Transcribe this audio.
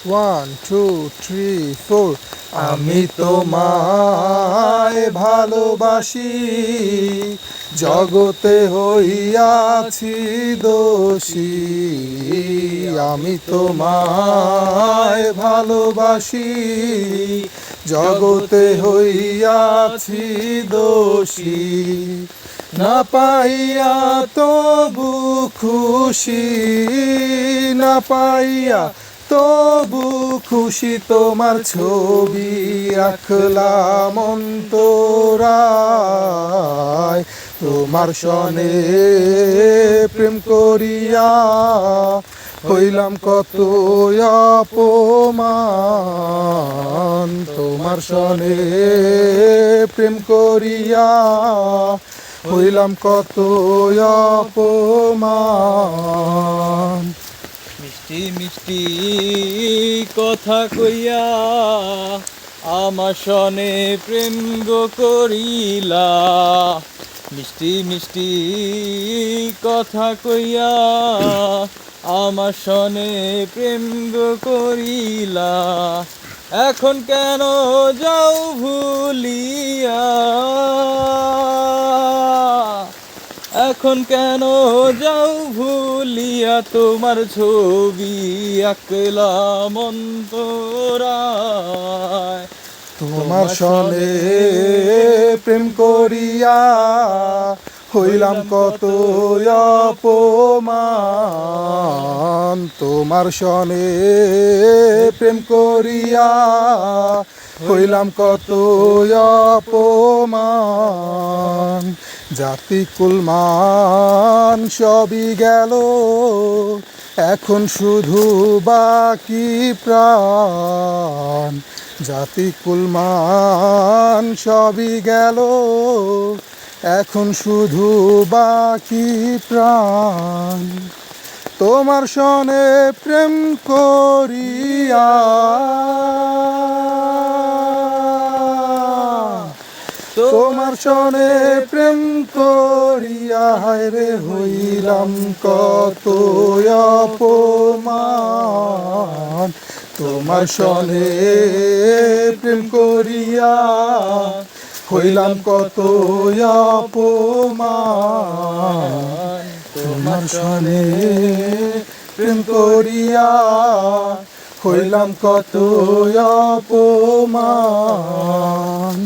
1 2 3 4 আমি তোমায় ভালোবাসি, জগতে হইয়াছি দোষী। আমি তোমায় ভালোবাসি, জগতে হইয়াছি দোষী। না পাইয়া তবু খুশি, না পাইয়া তবু খুশি, তোমার ছবি আঁকলাম অন্তরায়। তোমার সনে প্রেম করিয়া হইলাম কত অপমান। তোমার সনে প্রেম করিয়া হইলাম কত অপমান। মিষ্টি মিষ্টি কথা কইয়া আমার সনে প্রেম গো করিলা। মিষ্টি মিষ্টি কথা কইয়া আমার সনে প্রেম গো করিলা। এখন কেন যাও ভুলিয়া, এখন কেন যাও ভুলিয়া, তোমার ছবি আঁকলাম অন্তরায়। তোমার সনে প্রেম করিয়া হইলাম কত অপমান। তোমার সনে প্রেম করিয়া হইলাম কত অপমান। জাতি কুলমান সবই গেল, এখন শুধু বাকি প্রাণ। জাতি কুলমান সবই গেল, এখন শুধু বাকি প্রাণ। তোমার সনে প্রেম করিয়া, তোমার সনে প্রেম করিয়া হায়রে হইলাম কত অপমান। তোমার সনে প্রেম করিয়া হইলাম কত অপমান। তোমার সনে প্রেম করিয়া হইলাম কত অপমান।